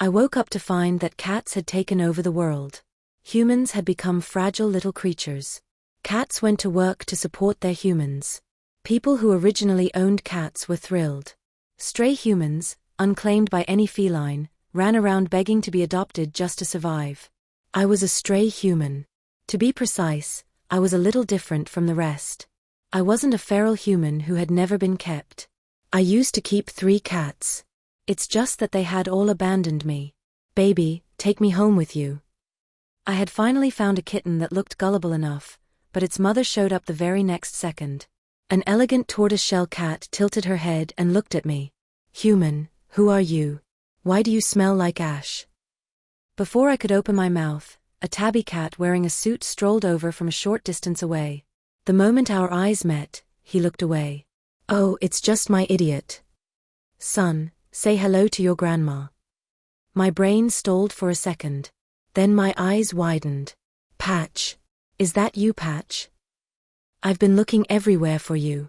I woke up to find that cats had taken over the world. Humans had become fragile little creatures. Cats went to work to support their humans. People who originally owned cats were thrilled. Stray humans, unclaimed by any feline, ran around begging to be adopted just to survive. I was a stray human. To be precise, I was a little different from the rest. I wasn't a feral human who had never been kept. I used to keep 3 cats. It's just that they had all abandoned me. Baby, take me home with you. I had finally found a kitten that looked gullible enough, but its mother showed up the very next second. An elegant tortoiseshell cat tilted her head and looked at me. Human, who are you? Why do you smell like ash? Before I could open my mouth, a tabby cat wearing a suit strolled over from a short distance away. The moment our eyes met, he looked away. Oh, it's just my idiot. Son, say hello to your grandma. My brain stalled for a second. Then my eyes widened. Patch. Is that you, Patch? I've been looking everywhere for you.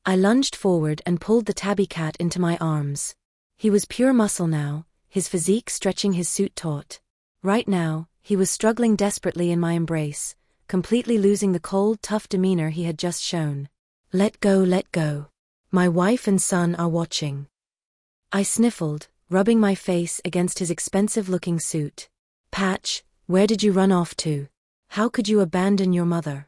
I lunged forward and pulled the tabby cat into my arms. He was pure muscle now, his physique stretching his suit taut. Right now, he was struggling desperately in my embrace, completely losing the cold, tough demeanor he had just shown. Let go, let go. My wife and son are watching. I sniffled, rubbing my face against his expensive-looking suit. Patch, where did you run off to? How could you abandon your mother?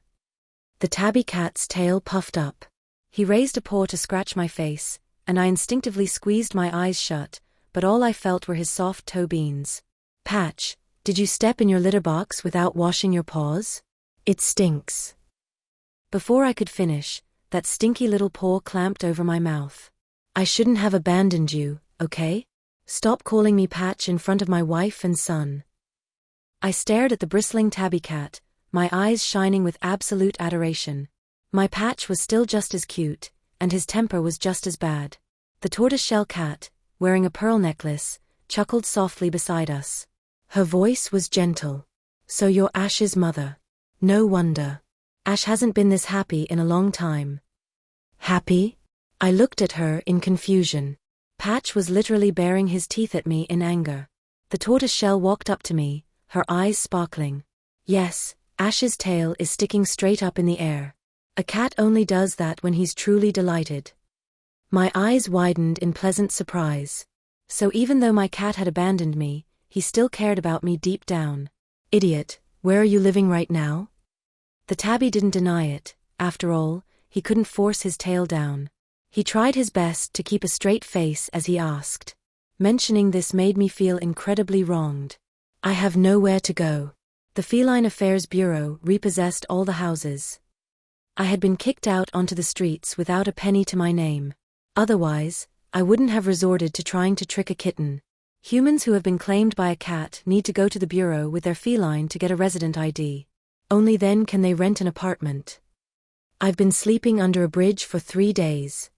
The tabby cat's tail puffed up. He raised a paw to scratch my face, and I instinctively squeezed my eyes shut, but all I felt were his soft toe beans. Patch, did you step in your litter box without washing your paws? It stinks. Before I could finish, that stinky little paw clamped over my mouth. I shouldn't have abandoned you, okay? Stop calling me Patch in front of my wife and son. I stared at the bristling tabby cat, my eyes shining with absolute adoration. My Patch was still just as cute, and his temper was just as bad. The tortoiseshell cat, wearing a pearl necklace, chuckled softly beside us. Her voice was gentle. So you're Ash's mother. No wonder. Ash hasn't been this happy in a long time. Happy? I looked at her in confusion. Patch was literally baring his teeth at me in anger. The tortoiseshell walked up to me, her eyes sparkling. Yes, Ash's tail is sticking straight up in the air. A cat only does that when he's truly delighted. My eyes widened in pleasant surprise. So even though my cat had abandoned me, he still cared about me deep down. Idiot, where are you living right now? The tabby didn't deny it. After all, he couldn't force his tail down. He tried his best to keep a straight face as he asked. Mentioning this made me feel incredibly wronged. I have nowhere to go. The Feline Affairs Bureau repossessed all the houses. I had been kicked out onto the streets without a penny to my name. Otherwise, I wouldn't have resorted to trying to trick a kitten. Humans who have been claimed by a cat need to go to the bureau with their feline to get a resident ID. Only then can they rent an apartment. I've been sleeping under a bridge for 3 days.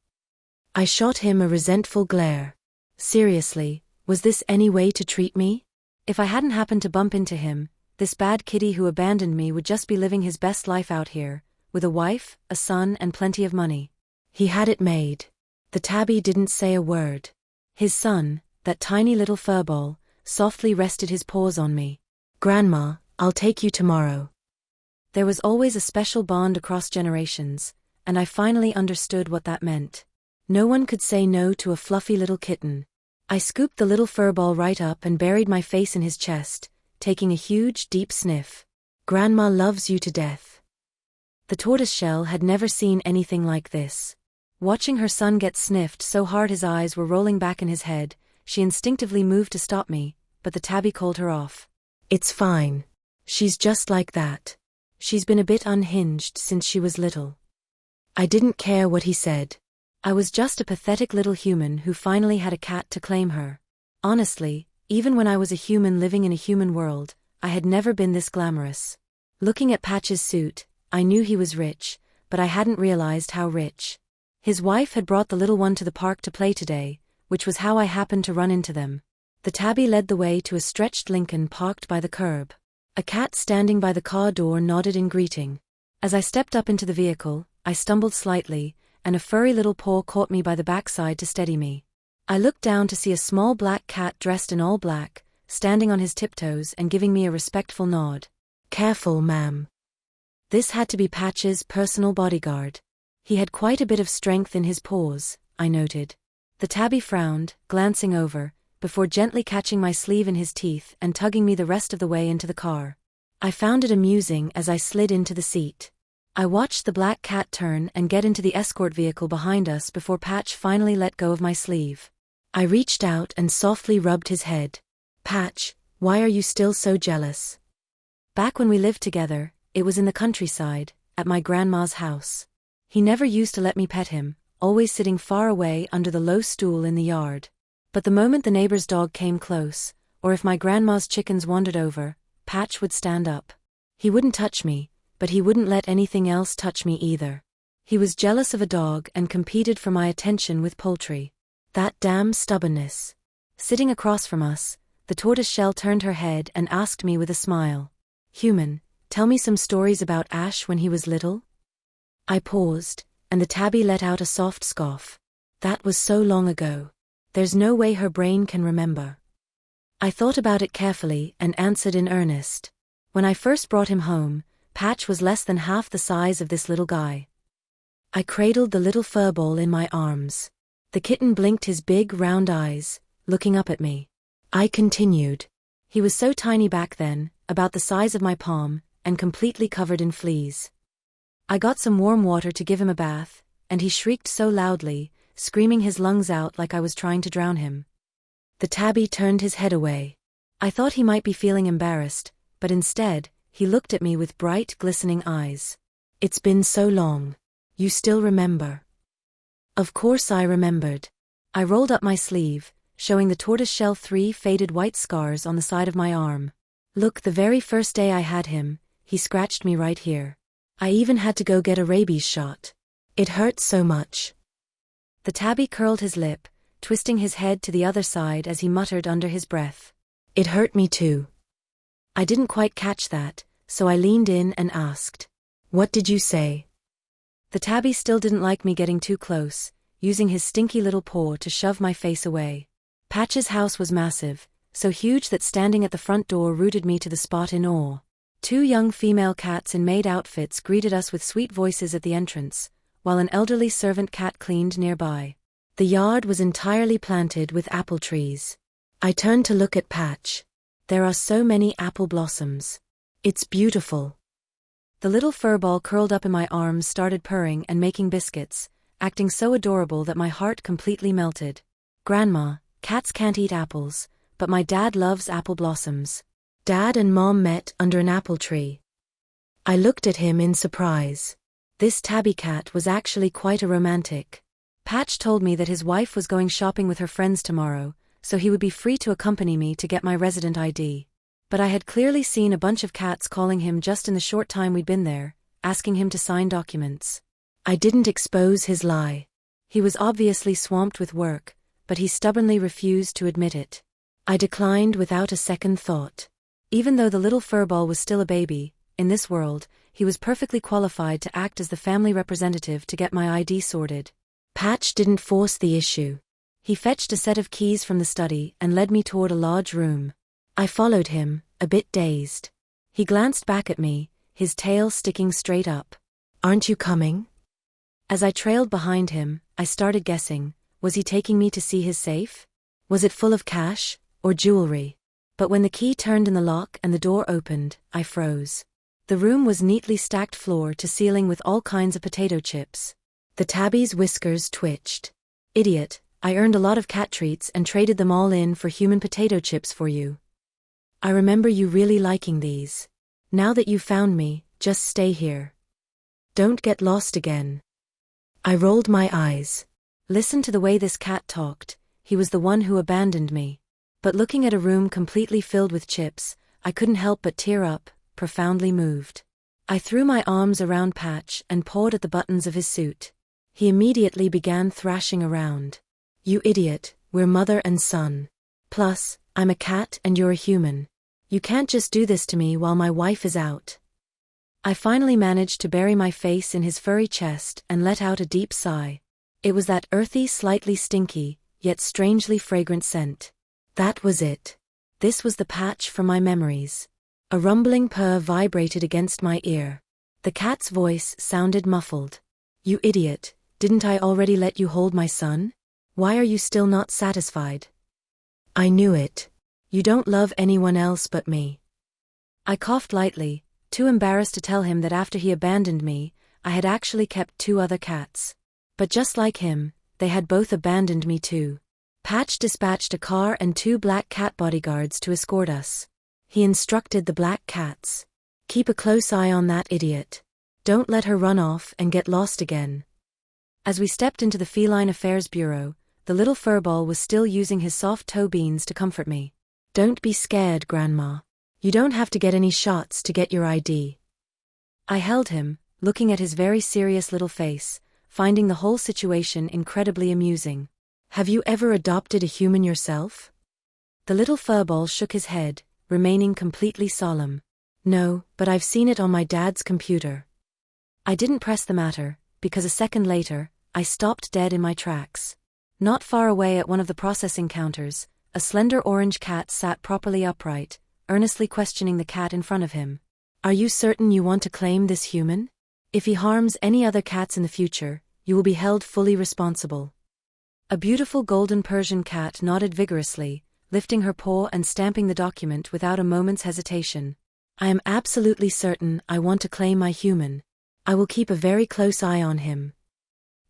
I shot him a resentful glare. Seriously, was this any way to treat me? If I hadn't happened to bump into him, this bad kitty who abandoned me would just be living his best life out here, with a wife, a son, and plenty of money. He had it made. The tabby didn't say a word. His son, that tiny little furball, softly rested his paws on me. Grandma, I'll take you tomorrow. There was always a special bond across generations, and I finally understood what that meant. No one could say no to a fluffy little kitten. I scooped the little furball right up and buried my face in his chest, taking a huge, deep sniff. Grandma loves you to death. The tortoiseshell had never seen anything like this. Watching her son get sniffed so hard his eyes were rolling back in his head, she instinctively moved to stop me, but the tabby called her off. It's fine. She's just like that. She's been a bit unhinged since she was little. I didn't care what he said. I was just a pathetic little human who finally had a cat to claim her. Honestly, even when I was a human living in a human world, I had never been this glamorous. Looking at Patch's suit, I knew he was rich, but I hadn't realized how rich. His wife had brought the little one to the park to play today, which was how I happened to run into them. The tabby led the way to a stretched Lincoln parked by the curb. A cat standing by the car door nodded in greeting. As I stepped up into the vehicle, I stumbled slightly, and a furry little paw caught me by the backside to steady me. I looked down to see a small black cat dressed in all black, standing on his tiptoes and giving me a respectful nod. "Careful, ma'am." This had to be Patch's personal bodyguard. He had quite a bit of strength in his paws, I noted. The tabby frowned, glancing over, before gently catching my sleeve in his teeth and tugging me the rest of the way into the car. I found it amusing as I slid into the seat. I watched the black cat turn and get into the escort vehicle behind us before Patch finally let go of my sleeve. I reached out and softly rubbed his head. "Patch, why are you still so jealous?" Back when we lived together, it was in the countryside, at my grandma's house. He never used to let me pet him, always sitting far away under the low stool in the yard. But the moment the neighbor's dog came close, or if my grandma's chickens wandered over, Patch would stand up. He wouldn't touch me, but he wouldn't let anything else touch me either. He was jealous of a dog and competed for my attention with poultry. That damn stubbornness. Sitting across from us, the tortoiseshell turned her head and asked me with a smile, "Human, tell me some stories about Ash when he was little?" I paused, and the tabby let out a soft scoff. That was so long ago. There's no way her brain can remember. I thought about it carefully and answered in earnest. When I first brought him home, Patch was less than half the size of this little guy. I cradled the little furball in my arms. The kitten blinked his big round eyes, looking up at me. I continued. He was so tiny back then, about the size of my palm, and completely covered in fleas. I got some warm water to give him a bath, and he shrieked so loudly, screaming his lungs out like I was trying to drown him. The tabby turned his head away. I thought he might be feeling embarrassed, but instead, he looked at me with bright, glistening eyes. "It's been so long. You still remember?" Of course I remembered. I rolled up my sleeve, showing the tortoiseshell 3 faded white scars on the side of my arm. "Look, the very first day I had him, he scratched me right here. I even had to go get a rabies shot. It hurt so much." The tabby curled his lip, twisting his head to the other side as he muttered under his breath, "It hurt me too." I didn't quite catch that, so I leaned in and asked, "What did you say?" The tabby still didn't like me getting too close, using his stinky little paw to shove my face away. Patch's house was massive, so huge that standing at the front door rooted me to the spot in awe. 2 young female cats in maid outfits greeted us with sweet voices at the entrance, while an elderly servant cat cleaned nearby. The yard was entirely planted with apple trees. I turned to look at Patch. "There are so many apple blossoms. It's beautiful." The little furball curled up in my arms started purring and making biscuits, acting so adorable that my heart completely melted. "Grandma, cats can't eat apples, but my dad loves apple blossoms." Dad and Mom met under an apple tree. I looked at him in surprise. This tabby cat was actually quite a romantic. Patch told me that his wife was going shopping with her friends tomorrow, so he would be free to accompany me to get my resident ID. But I had clearly seen a bunch of cats calling him just in the short time we'd been there, asking him to sign documents. I didn't expose his lie. He was obviously swamped with work, but he stubbornly refused to admit it. I declined without a second thought. Even though the little furball was still a baby, in this world, he was perfectly qualified to act as the family representative to get my ID sorted. Patch didn't force the issue. He fetched a set of keys from the study and led me toward a large room. I followed him, a bit dazed. He glanced back at me, his tail sticking straight up. "Aren't you coming?" As I trailed behind him, I started guessing, was he taking me to see his safe? Was it full of cash, or jewelry? But when the key turned in the lock and the door opened, I froze. The room was neatly stacked floor to ceiling with all kinds of potato chips. The tabby's whiskers twitched. "Idiot, I earned a lot of cat treats and traded them all in for human potato chips for you. I remember you really liking these. Now that you found me, just stay here. Don't get lost again." I rolled my eyes. Listen to the way this cat talked, he was the one who abandoned me. But looking at a room completely filled with chips, I couldn't help but tear up, profoundly moved. I threw my arms around Patch and pawed at the buttons of his suit. He immediately began thrashing around. "You idiot, we're mother and son. Plus, I'm a cat and you're a human. You can't just do this to me while my wife is out." I finally managed to bury my face in his furry chest and let out a deep sigh. It was that earthy, slightly stinky, yet strangely fragrant scent. That was it. This was the Patch from my memories. A rumbling purr vibrated against my ear. The cat's voice sounded muffled. "You idiot, didn't I already let you hold my son? Why are you still not satisfied?" "I knew it. You don't love anyone else but me." I coughed lightly, too embarrassed to tell him that after he abandoned me, I had actually kept 2 other cats. But just like him, they had both abandoned me too. Patch dispatched a car and 2 black cat bodyguards to escort us. He instructed the black cats, "Keep a close eye on that idiot. Don't let her run off and get lost again." As we stepped into the Feline Affairs Bureau, the little furball was still using his soft toe beans to comfort me. "Don't be scared, Grandma. You don't have to get any shots to get your ID." I held him, looking at his very serious little face, finding the whole situation incredibly amusing. "Have you ever adopted a human yourself?" The little furball shook his head, remaining completely solemn. "No, but I've seen it on my dad's computer." I didn't press the matter, because a second later, I stopped dead in my tracks. Not far away at one of the processing counters, a slender orange cat sat properly upright, earnestly questioning the cat in front of him. "Are you certain you want to claim this human? If he harms any other cats in the future, you will be held fully responsible." A beautiful golden Persian cat nodded vigorously, lifting her paw and stamping the document without a moment's hesitation. "I am absolutely certain I want to claim my human. I will keep a very close eye on him."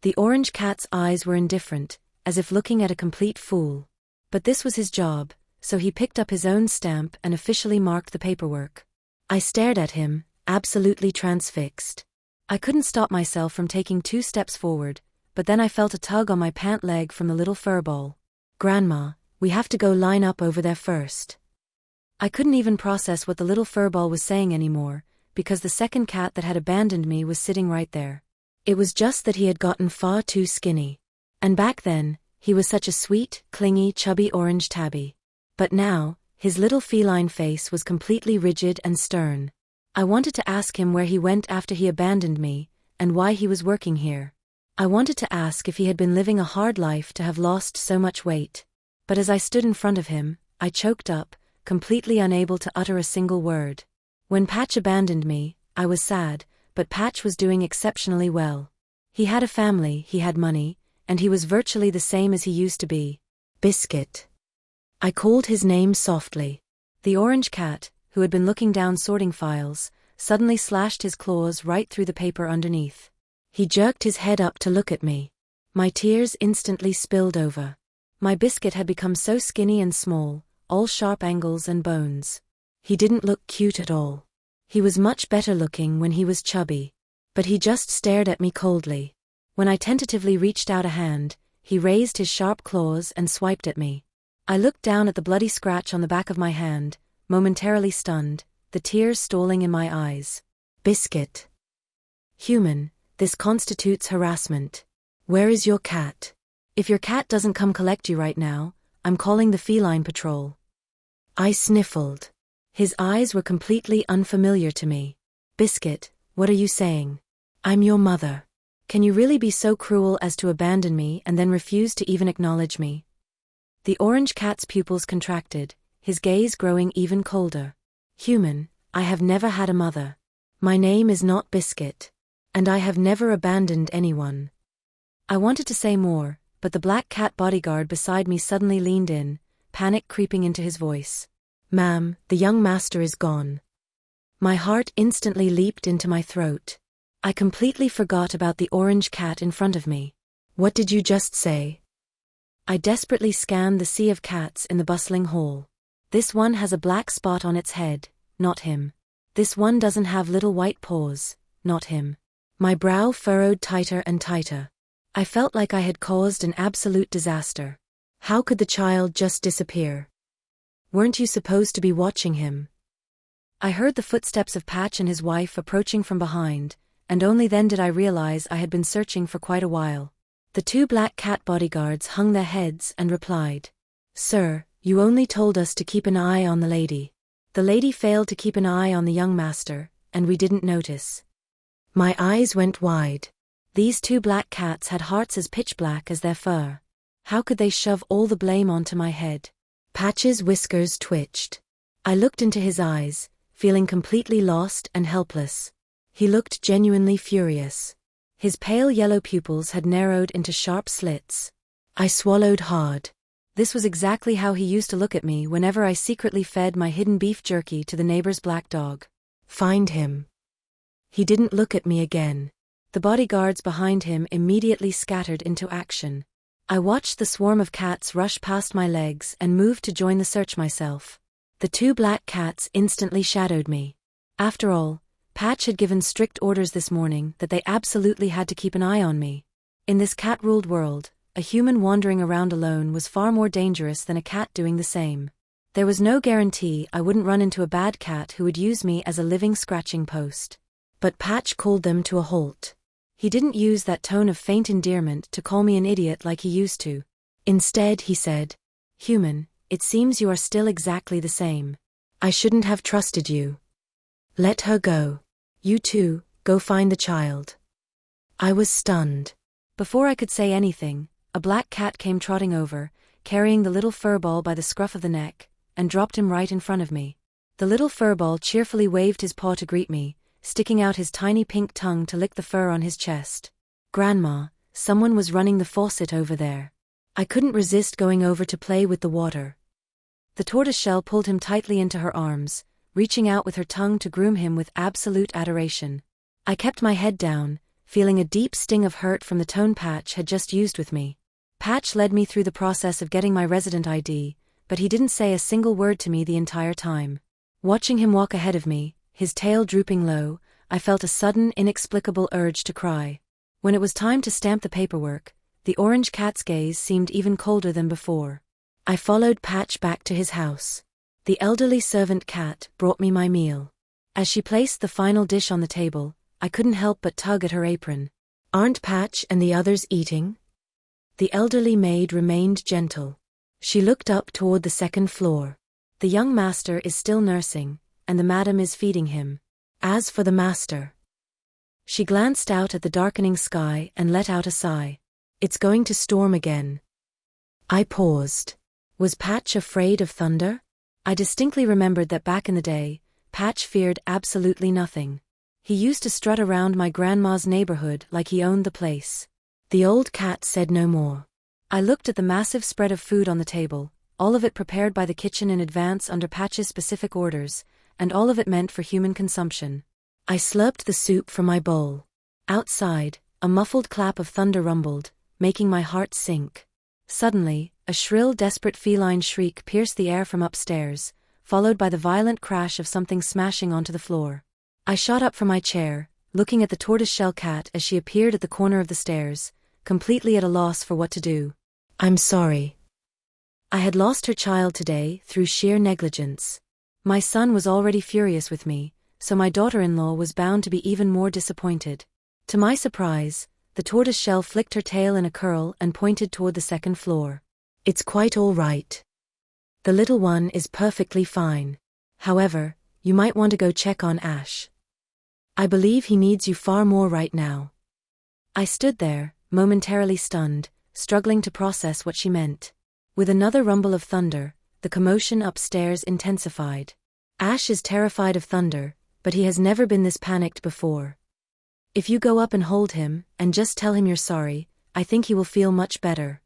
The orange cat's eyes were indifferent, as if looking at a complete fool. But this was his job, so he picked up his own stamp and officially marked the paperwork. I stared at him, absolutely transfixed. I couldn't stop myself from taking 2 steps forward, but then I felt a tug on my pant leg from the little furball. "Grandma, we have to go line up over there first." I couldn't even process what the little furball was saying anymore, because the second cat that had abandoned me was sitting right there. It was just that he had gotten far too skinny. And back then, he was such a sweet, clingy, chubby orange tabby. But now, his little feline face was completely rigid and stern. I wanted to ask him where he went after he abandoned me, and why he was working here. I wanted to ask if he had been living a hard life to have lost so much weight. But as I stood in front of him, I choked up, completely unable to utter a single word. When Patch abandoned me, I was sad, but Patch was doing exceptionally well. He had a family, he had money, and he was virtually the same as he used to be. "Biscuit." I called his name softly. The orange cat, who had been looking down sorting files, suddenly slashed his claws right through the paper underneath. He jerked his head up to look at me. My tears instantly spilled over. My Biscuit had become so skinny and small, all sharp angles and bones. He didn't look cute at all. He was much better looking when he was chubby. But he just stared at me coldly. When I tentatively reached out a hand, he raised his sharp claws and swiped at me. I looked down at the bloody scratch on the back of my hand, momentarily stunned, the tears stalling in my eyes. "Biscuit. Human, this constitutes harassment. Where is your cat? If your cat doesn't come collect you right now, I'm calling the feline patrol." I sniffled. His eyes were completely unfamiliar to me. "Biscuit, what are you saying? I'm your mother. Can you really be so cruel as to abandon me and then refuse to even acknowledge me?" The orange cat's pupils contracted, his gaze growing even colder. "Human, I have never had a mother. My name is not Biscuit. And I have never abandoned anyone." I wanted to say more, but the black cat bodyguard beside me suddenly leaned in, panic creeping into his voice. "Ma'am, the young master is gone." My heart instantly leaped into my throat. I completely forgot about the orange cat in front of me. "What did you just say?" I desperately scanned the sea of cats in the bustling hall. This one has a black spot on its head, not him. This one doesn't have little white paws, not him. My brow furrowed tighter and tighter. I felt like I had caused an absolute disaster. How could the child just disappear? Weren't you supposed to be watching him? I heard the footsteps of Patch and his wife approaching from behind, and only then did I realize I had been searching for quite a while. The 2 black cat bodyguards hung their heads and replied, "Sir, you only told us to keep an eye on the lady. The lady failed to keep an eye on the young master, and we didn't notice." My eyes went wide. These 2 black cats had hearts as pitch black as their fur. How could they shove all the blame onto my head? Patch's whiskers twitched. I looked into his eyes, feeling completely lost and helpless. He looked genuinely furious. His pale yellow pupils had narrowed into sharp slits. I swallowed hard. This was exactly how he used to look at me whenever I secretly fed my hidden beef jerky to the neighbor's black dog. Find him. He didn't look at me again. The bodyguards behind him immediately scattered into action. I watched the swarm of cats rush past my legs and moved to join the search myself. The 2 black cats instantly shadowed me. After all, Patch had given strict orders this morning that they absolutely had to keep an eye on me. In this cat-ruled world, a human wandering around alone was far more dangerous than a cat doing the same. There was no guarantee I wouldn't run into a bad cat who would use me as a living scratching post. But Patch called them to a halt. He didn't use that tone of faint endearment to call me an idiot like he used to. Instead, he said, "Human, it seems you are still exactly the same. I shouldn't have trusted you. Let her go. You two, go find the child." I was stunned. Before I could say anything, a black cat came trotting over, carrying the little furball by the scruff of the neck, and dropped him right in front of me. The little furball cheerfully waved his paw to greet me, sticking out his tiny pink tongue to lick the fur on his chest. "Grandma, someone was running the faucet over there." I couldn't resist going over to play with the water. The tortoiseshell pulled him tightly into her arms, reaching out with her tongue to groom him with absolute adoration. I kept my head down, feeling a deep sting of hurt from the tone Patch had just used with me. Patch led me through the process of getting my resident ID, but he didn't say a single word to me the entire time. Watching him walk ahead of me, his tail drooping low, I felt a sudden, inexplicable urge to cry. When it was time to stamp the paperwork, the orange cat's gaze seemed even colder than before. I followed Patch back to his house. The elderly servant cat brought me my meal. As she placed the final dish on the table, I couldn't help but tug at her apron. "Aren't Patch and the others eating?" The elderly maid remained gentle. She looked up toward the second floor. "The young master is still nursing, and the madam is feeding him. As for the master..." She glanced out at the darkening sky and let out a sigh. "It's going to storm again." I paused. Was Patch afraid of thunder? I distinctly remembered that back in the day, Patch feared absolutely nothing. He used to strut around my grandma's neighborhood like he owned the place. The old cat said no more. I looked at the massive spread of food on the table, all of it prepared by the kitchen in advance under Patch's specific orders, and all of it meant for human consumption. I slurped the soup from my bowl. Outside, a muffled clap of thunder rumbled, making my heart sink. Suddenly, a shrill, desperate feline shriek pierced the air from upstairs, followed by the violent crash of something smashing onto the floor. I shot up from my chair, looking at the tortoiseshell cat as she appeared at the corner of the stairs, completely at a loss for what to do. "I'm sorry. I had lost her child today through sheer negligence." My son was already furious with me, so my daughter-in-law was bound to be even more disappointed. To my surprise, the tortoiseshell flicked her tail in a curl and pointed toward the second floor. "It's quite all right. The little one is perfectly fine. However, you might want to go check on Ash. I believe he needs you far more right now." I stood there, momentarily stunned, struggling to process what she meant. With another rumble of thunder, the commotion upstairs intensified. Ash is terrified of thunder, but he has never been this panicked before. "If you go up and hold him, and just tell him you're sorry, I think he will feel much better."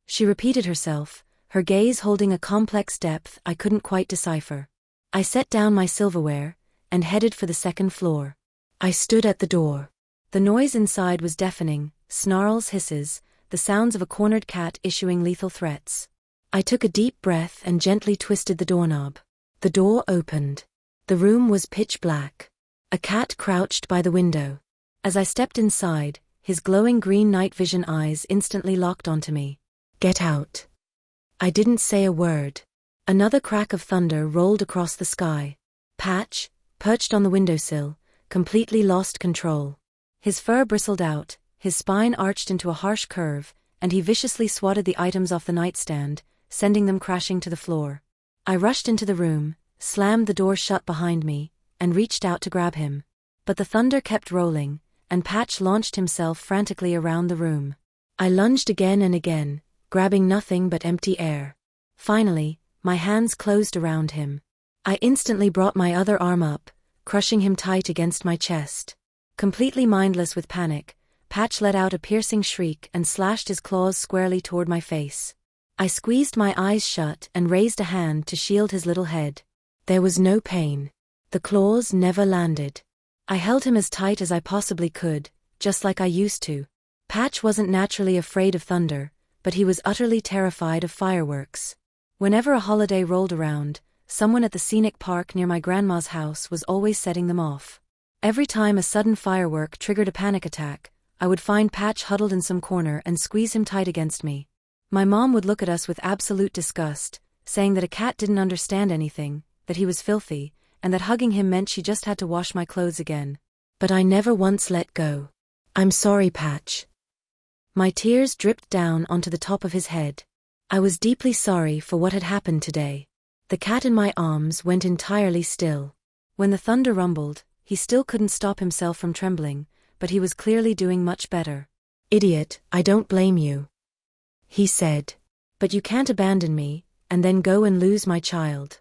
She repeated herself, her gaze holding a complex depth I couldn't quite decipher. I set down my silverware, and headed for the second floor. I stood at the door. The noise inside was deafening, snarls, hisses, the sounds of a cornered cat issuing lethal threats. I took a deep breath and gently twisted the doorknob. The door opened. The room was pitch black. A cat crouched by the window. As I stepped inside, his glowing green night vision eyes instantly locked onto me. "Get out." I didn't say a word. Another crack of thunder rolled across the sky. Patch, perched on the windowsill, completely lost control. His fur bristled out, his spine arched into a harsh curve, and he viciously swatted the items off the nightstand, sending them crashing to the floor. I rushed into the room, slammed the door shut behind me, and reached out to grab him. But the thunder kept rolling, and Patch launched himself frantically around the room. I lunged again and again, grabbing nothing but empty air. Finally, my hands closed around him. I instantly brought my other arm up, crushing him tight against my chest. Completely mindless with panic, Patch let out a piercing shriek and slashed his claws squarely toward my face. I squeezed my eyes shut and raised a hand to shield his little head. There was no pain. The claws never landed. I held him as tight as I possibly could, just like I used to. Patch wasn't naturally afraid of thunder, but he was utterly terrified of fireworks. Whenever a holiday rolled around, someone at the scenic park near my grandma's house was always setting them off. Every time a sudden firework triggered a panic attack, I would find Patch huddled in some corner and squeeze him tight against me. My mom would look at us with absolute disgust, saying that a cat didn't understand anything, that he was filthy, and that hugging him meant she just had to wash my clothes again. But I never once let go. "I'm sorry, Patch." My tears dripped down onto the top of his head. I was deeply sorry for what had happened today. The cat in my arms went entirely still. When the thunder rumbled, he still couldn't stop himself from trembling, but he was clearly doing much better. "Idiot, I don't blame you," he said. "But you can't abandon me, and then go and lose my child."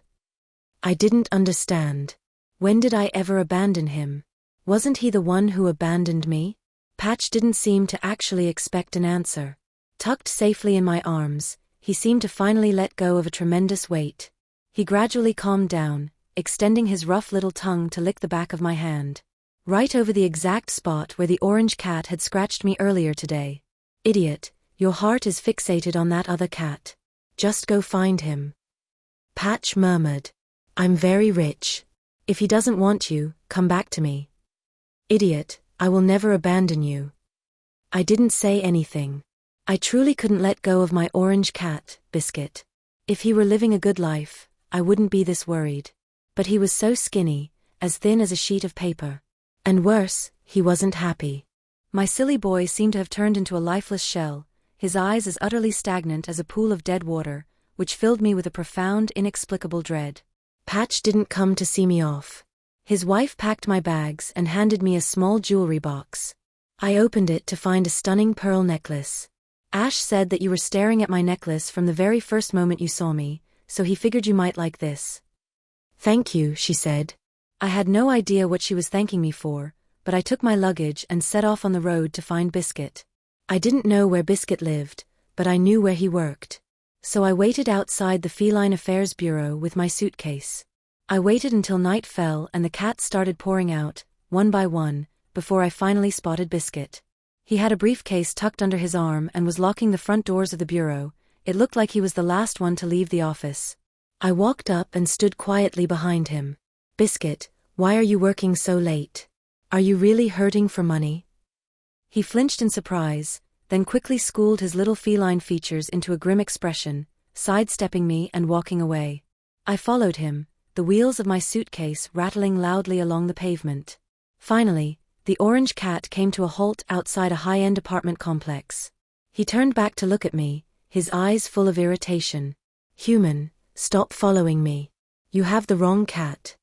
I didn't understand. When did I ever abandon him? Wasn't he the one who abandoned me? Patch didn't seem to actually expect an answer. Tucked safely in my arms, he seemed to finally let go of a tremendous weight. He gradually calmed down, extending his rough little tongue to lick the back of my hand. Right over the exact spot where the orange cat had scratched me earlier today. "Idiot, your heart is fixated on that other cat. Just go find him." Patch murmured. "I'm very rich. If he doesn't want you, come back to me." "Idiot, I will never abandon you." I didn't say anything. I truly couldn't let go of my orange cat, Biscuit. If he were living a good life, I wouldn't be this worried. But he was so skinny, as thin as a sheet of paper. And worse, he wasn't happy. My silly boy seemed to have turned into a lifeless shell, his eyes as utterly stagnant as a pool of dead water, which filled me with a profound, inexplicable dread. Patch didn't come to see me off. His wife packed my bags and handed me a small jewelry box. I opened it to find a stunning pearl necklace. "Ash said that you were staring at my necklace from the very first moment you saw me, so he figured you might like this." "Thank you," she said. I had no idea what she was thanking me for, but I took my luggage and set off on the road to find Biscuit. I didn't know where Biscuit lived, but I knew where he worked. So I waited outside the Feline Affairs Bureau with my suitcase. I waited until night fell and the cats started pouring out, one by one, before I finally spotted Biscuit. He had a briefcase tucked under his arm and was locking the front doors of the bureau. It looked like he was the last one to leave the office. I walked up and stood quietly behind him. "Biscuit, why are you working so late? Are you really hurting for money?" He flinched in surprise, then quickly schooled his little feline features into a grim expression, sidestepping me and walking away. I followed him, the wheels of my suitcase rattling loudly along the pavement. Finally, the orange cat came to a halt outside a high-end apartment complex. He turned back to look at me, his eyes full of irritation. "Human, stop following me. You have the wrong cat."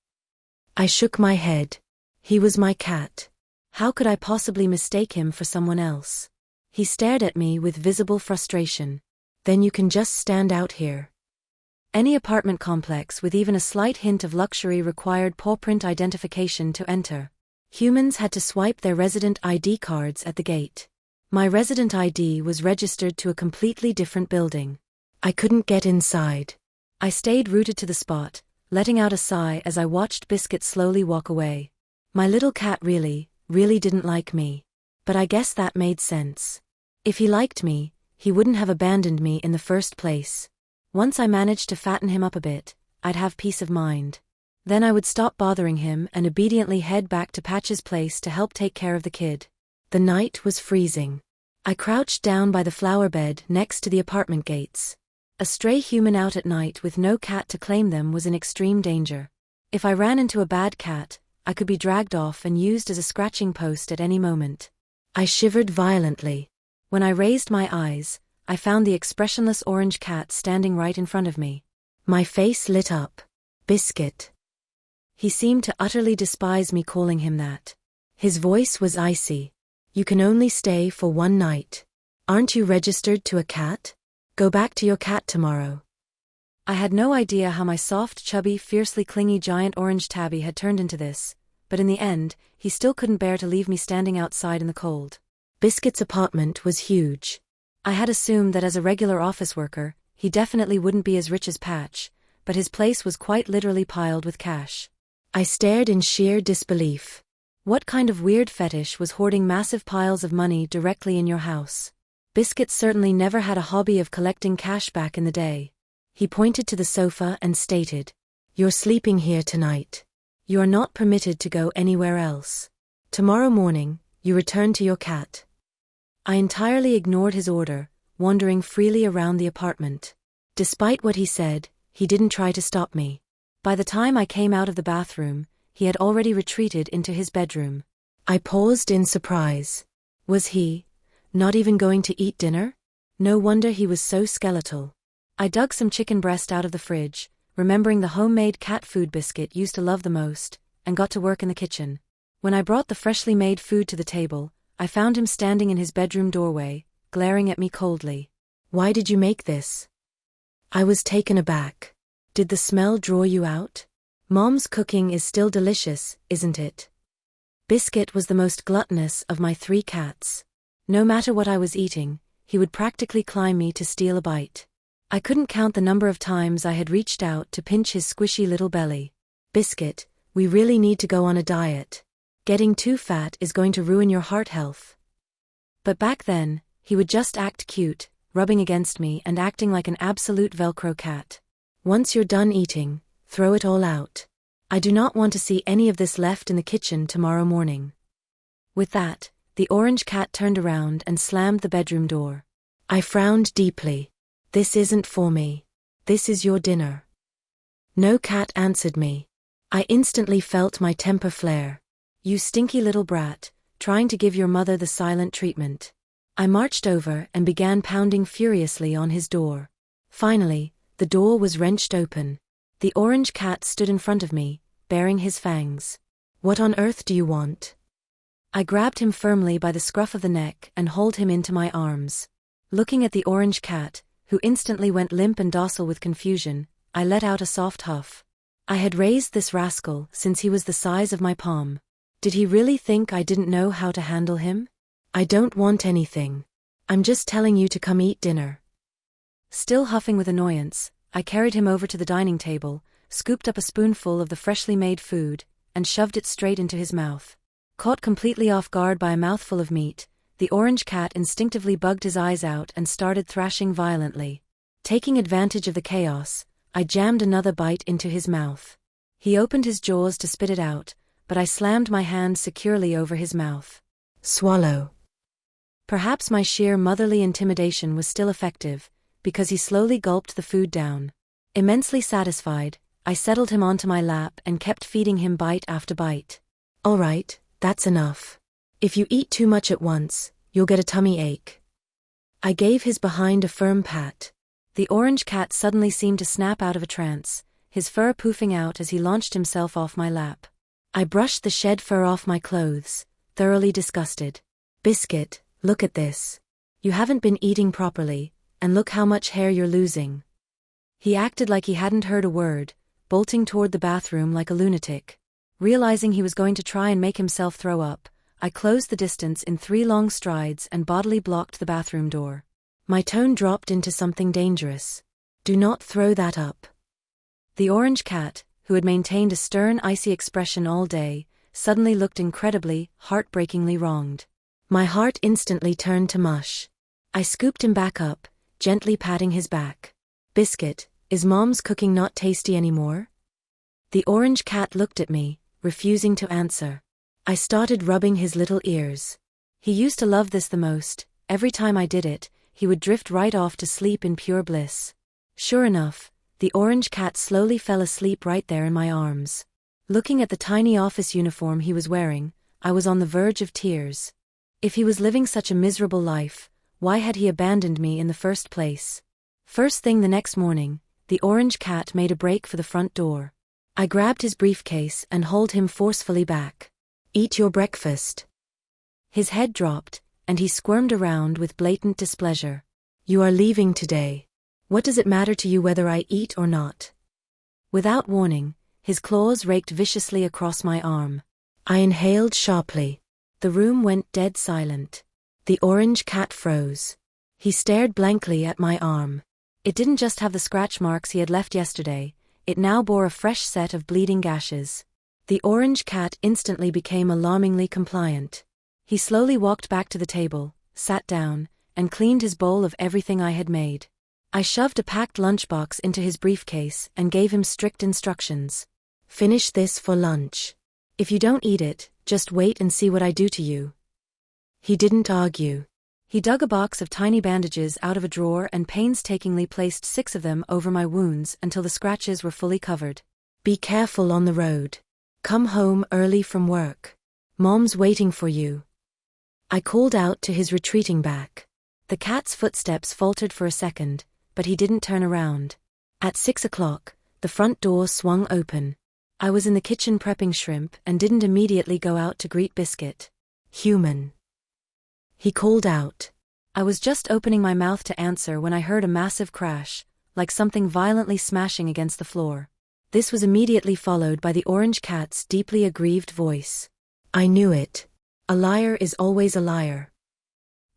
I shook my head. He was my cat. How could I possibly mistake him for someone else? He stared at me with visible frustration. "Then you can just stand out here." Any apartment complex with even a slight hint of luxury required paw-print identification to enter. Humans had to swipe their resident ID cards at the gate. My resident ID was registered to a completely different building. I couldn't get inside. I stayed rooted to the spot, letting out a sigh as I watched Biscuit slowly walk away. My little cat really didn't like me. But I guess that made sense. If he liked me, he wouldn't have abandoned me in the first place. Once I managed to fatten him up a bit, I'd have peace of mind. Then I would stop bothering him and obediently head back to Patch's place to help take care of the kid. The night was freezing. I crouched down by the flower bed next to the apartment gates. A stray human out at night with no cat to claim them was in extreme danger. If I ran into a bad cat, I could be dragged off and used as a scratching post at any moment. I shivered violently. When I raised my eyes, I found the expressionless orange cat standing right in front of me. My face lit up. "Biscuit." He seemed to utterly despise me calling him that. His voice was icy. "You can only stay for one night. Aren't you registered to a cat? Go back to your cat tomorrow. I had no idea how my soft, chubby, fiercely clingy giant orange tabby had turned into this, but in the end, he still couldn't bear to leave me standing outside in the cold. Biscuit's apartment was huge. I had assumed that as a regular office worker, he definitely wouldn't be as rich as Patch, but his place was quite literally piled with cash. I stared in sheer disbelief. What kind of weird fetish was hoarding massive piles of money directly in your house? Biscuit certainly never had a hobby of collecting cash back in the day. He pointed to the sofa and stated, "You're sleeping here tonight. You are not permitted to go anywhere else. Tomorrow morning, you return to your cat." I entirely ignored his order, wandering freely around the apartment. Despite what he said, he didn't try to stop me. By the time I came out of the bathroom, he had already retreated into his bedroom. I paused in surprise. Was he not even going to eat dinner? No wonder he was so skeletal. I dug some chicken breast out of the fridge, remembering the homemade cat food Biscuit used to love the most, and got to work in the kitchen. When I brought the freshly made food to the table, I found him standing in his bedroom doorway, glaring at me coldly. "Why did you make this?" I was taken aback. "Did the smell draw you out? Mom's cooking is still delicious, isn't it?" Biscuit was the most gluttonous of my 3 cats. No matter what I was eating, he would practically climb me to steal a bite. I couldn't count the number of times I had reached out to pinch his squishy little belly. "Biscuit, we really need to go on a diet. Getting too fat is going to ruin your heart health." But back then, he would just act cute, rubbing against me and acting like an absolute Velcro cat. "Once you're done eating, throw it all out. I do not want to see any of this left in the kitchen tomorrow morning." With that, the orange cat turned around and slammed the bedroom door. I frowned deeply. "This isn't for me. This is your dinner." No cat answered me. I instantly felt my temper flare. "You stinky little brat, trying to give your mother the silent treatment." I marched over and began pounding furiously on his door. Finally, the door was wrenched open. The orange cat stood in front of me, baring his fangs. "What on earth do you want?" I grabbed him firmly by the scruff of the neck and hauled him into my arms. Looking at the orange cat, who instantly went limp and docile with confusion, I let out a soft huff. I had raised this rascal since he was the size of my palm. Did he really think I didn't know how to handle him? "I don't want anything. I'm just telling you to come eat dinner." Still huffing with annoyance, I carried him over to the dining table, scooped up a spoonful of the freshly made food, and shoved it straight into his mouth. Caught completely off guard by a mouthful of meat, the orange cat instinctively bugged his eyes out and started thrashing violently. Taking advantage of the chaos, I jammed another bite into his mouth. He opened his jaws to spit it out, but I slammed my hand securely over his mouth. "Swallow." Perhaps my sheer motherly intimidation was still effective, because he slowly gulped the food down. Immensely satisfied, I settled him onto my lap and kept feeding him bite after bite. "All right, that's enough. If you eat too much at once, you'll get a tummy ache." I gave his behind a firm pat. The orange cat suddenly seemed to snap out of a trance, his fur poofing out as he launched himself off my lap. I brushed the shed fur off my clothes, thoroughly disgusted. "Biscuit, look at this. You haven't been eating properly, and look how much hair you're losing." He acted like he hadn't heard a word, bolting toward the bathroom like a lunatic. Realizing he was going to try and make himself throw up, I closed the distance in 3 long strides and bodily blocked the bathroom door. My tone dropped into something dangerous. "Do not throw that up." The orange cat, who had maintained a stern, icy expression all day, suddenly looked incredibly, heartbreakingly wronged. My heart instantly turned to mush. I scooped him back up, gently patting his back. "Biscuit, is Mom's cooking not tasty anymore?" The orange cat looked at me, refusing to answer. I started rubbing his little ears. He used to love this the most. Every time I did it, he would drift right off to sleep in pure bliss. Sure enough, the orange cat slowly fell asleep right there in my arms. Looking at the tiny office uniform he was wearing, I was on the verge of tears. If he was living such a miserable life, why had he abandoned me in the first place? First thing the next morning, the orange cat made a break for the front door. I grabbed his briefcase and hauled him forcefully back. "Eat your breakfast." His head dropped, and he squirmed around with blatant displeasure. "You are leaving today. What does it matter to you whether I eat or not? Without warning, his claws raked viciously across my arm. I inhaled sharply. The room went dead silent. The orange cat froze. He stared blankly at my arm. It didn't just have the scratch marks he had left yesterday, it now bore a fresh set of bleeding gashes. The orange cat instantly became alarmingly compliant. He slowly walked back to the table, sat down, and cleaned his bowl of everything I had made. I shoved a packed lunchbox into his briefcase and gave him strict instructions. Finish this for lunch. If you don't eat it, just wait and see what I do to you. He didn't argue. He dug a box of tiny bandages out of a drawer and painstakingly placed 6 of them over my wounds until the scratches were fully covered. Be careful on the road. Come home early from work. Mom's waiting for you. I called out to his retreating back. The cat's footsteps faltered for a second, but he didn't turn around. At 6 o'clock, the front door swung open. I was in the kitchen prepping shrimp and didn't immediately go out to greet Biscuit. Human. He called out. I was just opening my mouth to answer when I heard a massive crash, like something violently smashing against the floor. This was immediately followed by the orange cat's deeply aggrieved voice. I knew it. A liar is always a liar.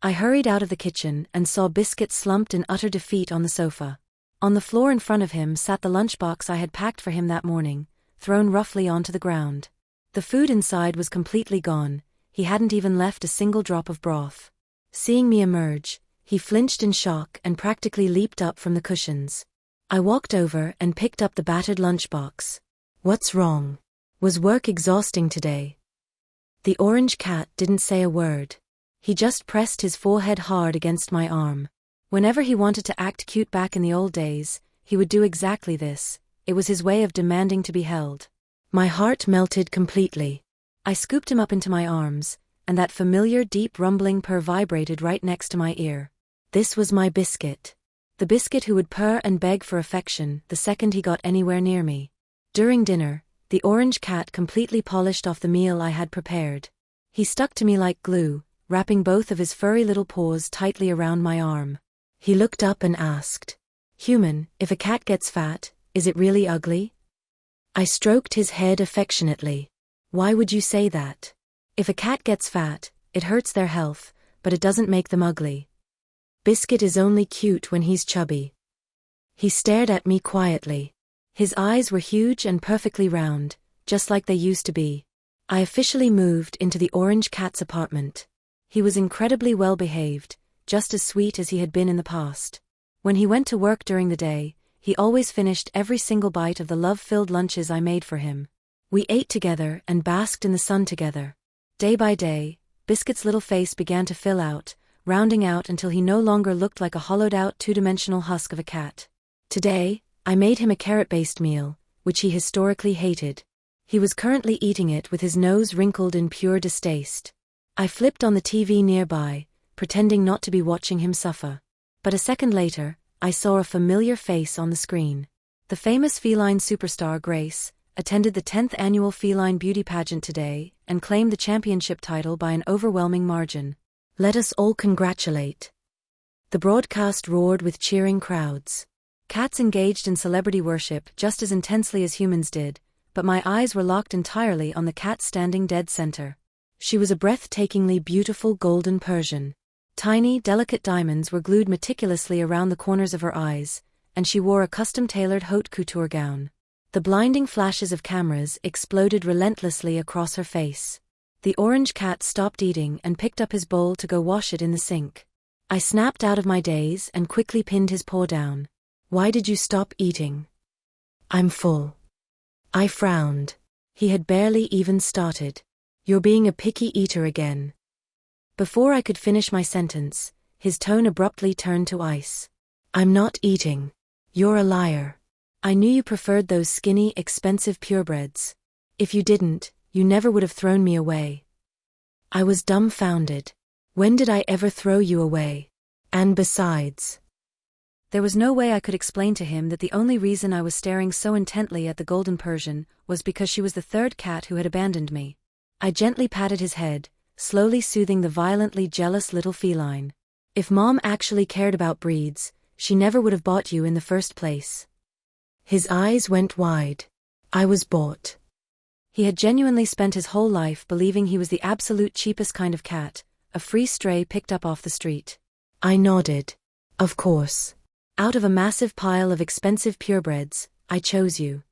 I hurried out of the kitchen and saw Biscuit slumped in utter defeat on the sofa. On the floor in front of him sat the lunchbox I had packed for him that morning, thrown roughly onto the ground. The food inside was completely gone. He hadn't even left a single drop of broth. Seeing me emerge, he flinched in shock and practically leaped up from the cushions. I walked over and picked up the battered lunchbox. What's wrong? Was work exhausting today? The orange cat didn't say a word. He just pressed his forehead hard against my arm. Whenever he wanted to act cute back in the old days, he would do exactly this. It was his way of demanding to be held. My heart melted completely. I scooped him up into my arms, and that familiar deep rumbling purr vibrated right next to my ear. This was my Biscuit. The Biscuit who would purr and beg for affection the second he got anywhere near me. During dinner, the orange cat completely polished off the meal I had prepared. He stuck to me like glue, wrapping both of his furry little paws tightly around my arm. He looked up and asked, Human, if a cat gets fat, is it really ugly? I stroked his head affectionately. Why would you say that? If a cat gets fat, it hurts their health, but it doesn't make them ugly. Biscuit is only cute when he's chubby. He stared at me quietly. His eyes were huge and perfectly round, just like they used to be. I officially moved into the orange cat's apartment. He was incredibly well behaved, just as sweet as he had been in the past. When he went to work during the day, he always finished every single bite of the love-filled lunches I made for him. We ate together and basked in the sun together. Day by day, Biscuit's little face began to fill out, rounding out until he no longer looked like a hollowed-out two-dimensional husk of a cat. Today, I made him a carrot-based meal, which he historically hated. He was currently eating it with his nose wrinkled in pure distaste. I flipped on the TV nearby, pretending not to be watching him suffer. But a second later, I saw a familiar face on the screen. The famous feline superstar Grace attended the 10th annual feline beauty pageant today and claimed the championship title by an overwhelming margin. Let us all congratulate. The broadcast roared with cheering crowds. Cats engaged in celebrity worship just as intensely as humans did, but my eyes were locked entirely on the cat standing dead center. She was a breathtakingly beautiful golden Persian. Tiny, delicate diamonds were glued meticulously around the corners of her eyes, and she wore a custom-tailored haute couture gown. The blinding flashes of cameras exploded relentlessly across her face. The orange cat stopped eating and picked up his bowl to go wash it in the sink. I snapped out of my daze and quickly pinned his paw down. Why did you stop eating? I'm full. I frowned. He had barely even started. You're being a picky eater again. Before I could finish my sentence, his tone abruptly turned to ice. I'm not eating. You're a liar. I knew you preferred those skinny, expensive purebreds. If you didn't, you never would have thrown me away. I was dumbfounded. When did I ever throw you away? And besides... There was no way I could explain to him that the only reason I was staring so intently at the golden Persian was because she was the third cat who had abandoned me. I gently patted his head, slowly soothing the violently jealous little feline. If Mom actually cared about breeds, She never would have bought you in the first place." His eyes went wide. I was bought. He had genuinely spent his whole life believing he was the absolute cheapest kind of cat, a free stray picked up off the street. I nodded. Of course. Out of a massive pile of expensive purebreds, I chose you.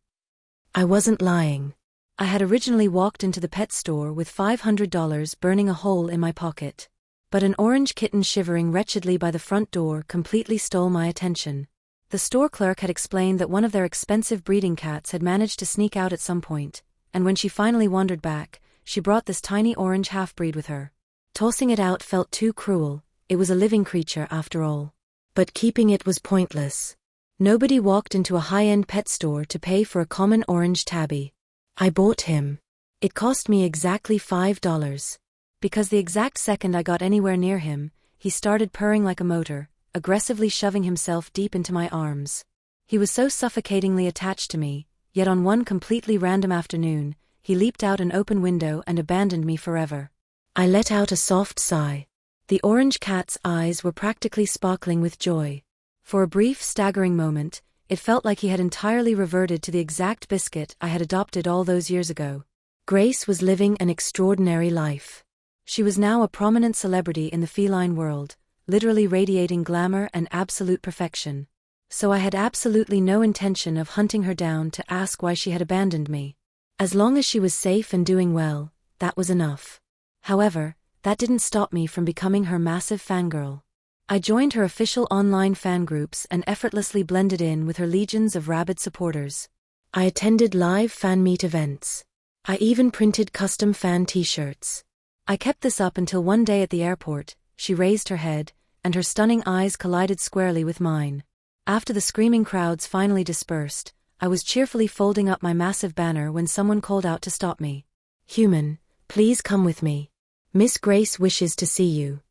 I wasn't lying. I had originally walked into the pet store with $500 burning a hole in my pocket. But an orange kitten shivering wretchedly by the front door completely stole my attention. The store clerk had explained that one of their expensive breeding cats had managed to sneak out at some point, and when she finally wandered back, she brought this tiny orange half-breed with her. Tossing it out felt too cruel. It was a living creature after all. But keeping it was pointless. Nobody walked into a high-end pet store to pay for a common orange tabby. I bought him. It cost me exactly $5. Because the exact second I got anywhere near him, he started purring like a motor, aggressively shoving himself deep into my arms. He was so suffocatingly attached to me, yet on one completely random afternoon, he leaped out an open window and abandoned me forever. I let out a soft sigh. The orange cat's eyes were practically sparkling with joy. For a brief, staggering moment, it felt like he had entirely reverted to the exact biscuit I had adopted all those years ago. Grace was living an extraordinary life. She was now a prominent celebrity in the feline world, literally radiating glamour and absolute perfection. So I had absolutely no intention of hunting her down to ask why she had abandoned me. As long as she was safe and doing well, that was enough. However, that didn't stop me from becoming her massive fangirl. I joined her official online fan groups and effortlessly blended in with her legions of rabid supporters. I attended live fan meet events. I even printed custom fan t-shirts. I kept this up until one day at the airport, she raised her head, and her stunning eyes collided squarely with mine. After the screaming crowds finally dispersed, I was cheerfully folding up my massive banner when someone called out to stop me. "Human, please come with me. Miss Grace wishes to see you."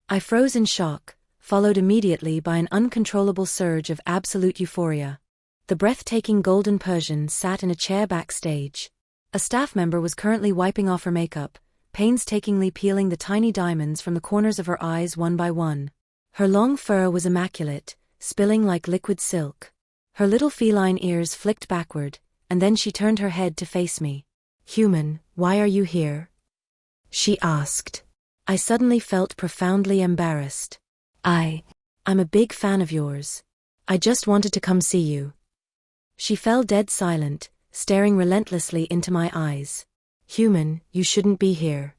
I froze in shock, followed immediately by an uncontrollable surge of absolute euphoria. The breathtaking golden Persian sat in a chair backstage. A staff member was currently wiping off her makeup, painstakingly peeling the tiny diamonds from the corners of her eyes one by one. Her long fur was immaculate, spilling like liquid silk. Her little feline ears flicked backward, and then she turned her head to face me. "Human, why are you here?" she asked. I suddenly felt profoundly embarrassed. I'm a big fan of yours. I just wanted to come see you." She fell dead silent, staring relentlessly into my eyes. "Human, you shouldn't be here."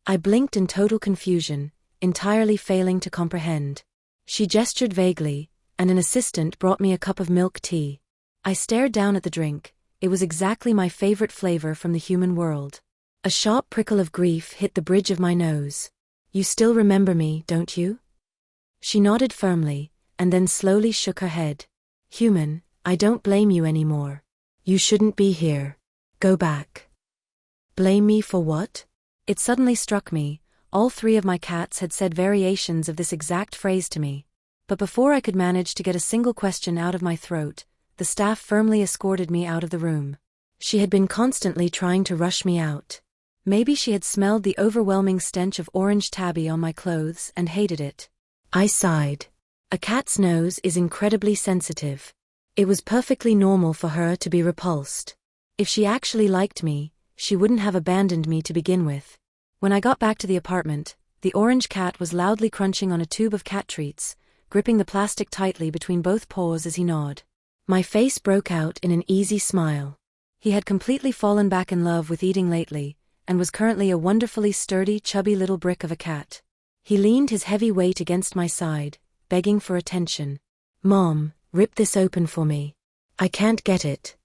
I blinked in total confusion, entirely failing to comprehend. She gestured vaguely, and an assistant brought me a cup of milk tea. I stared down at the drink. It was exactly my favorite flavor from the human world. A sharp prickle of grief hit the bridge of my nose. "You still remember me, don't you?" She nodded firmly, and then slowly shook her head. "Human, I don't blame you anymore. You shouldn't be here. Go back." Blame me for what? It suddenly struck me, all three of my cats had said variations of this exact phrase to me. But before I could manage to get a single question out of my throat, the staff firmly escorted me out of the room. She had been constantly trying to rush me out. Maybe she had smelled the overwhelming stench of orange tabby on my clothes and hated it. I sighed. A cat's nose is incredibly sensitive. It was perfectly normal for her to be repulsed. If she actually liked me, she wouldn't have abandoned me to begin with. When I got back to the apartment, the orange cat was loudly crunching on a tube of cat treats, gripping the plastic tightly between both paws as he gnawed. My face broke out in an easy smile. He had completely fallen back in love with eating lately, and was currently a wonderfully sturdy, chubby little brick of a cat. He leaned his heavy weight against my side, begging for attention. "Mom, rip this open for me. I can't get it."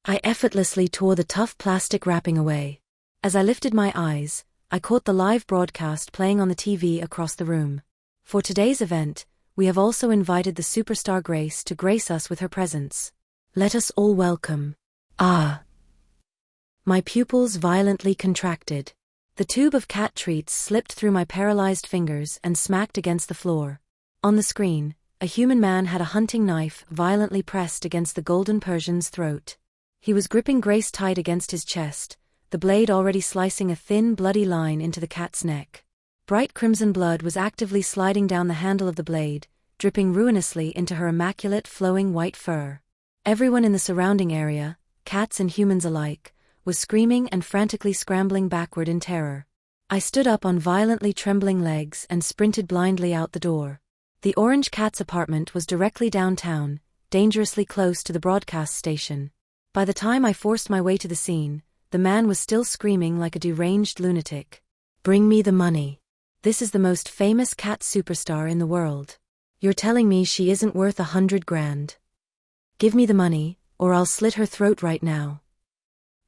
I effortlessly tore the tough plastic wrapping away. As I lifted my eyes, I caught the live broadcast playing on the TV across the room. For today's event, we have also invited the superstar Grace to grace us with her presence. Let us all welcome. My pupils violently contracted. The tube of cat treats slipped through my paralyzed fingers and smacked against the floor. On the screen, a human man had a hunting knife violently pressed against the golden Persian's throat. He was gripping Grace tight against his chest, the blade already slicing a thin, bloody line into the cat's neck. Bright crimson blood was actively sliding down the handle of the blade, dripping ruinously into her immaculate flowing white fur. Everyone in the surrounding area, cats and humans alike, was screaming and frantically scrambling backward in terror. I stood up on violently trembling legs and sprinted blindly out the door. The Orange Cat's apartment was directly downtown, dangerously close to the broadcast station. By the time I forced my way to the scene, the man was still screaming like a deranged lunatic. "Bring me the money. This is the most famous cat superstar in the world. You're telling me she isn't worth $100,000? Give me the money, or I'll slit her throat right now."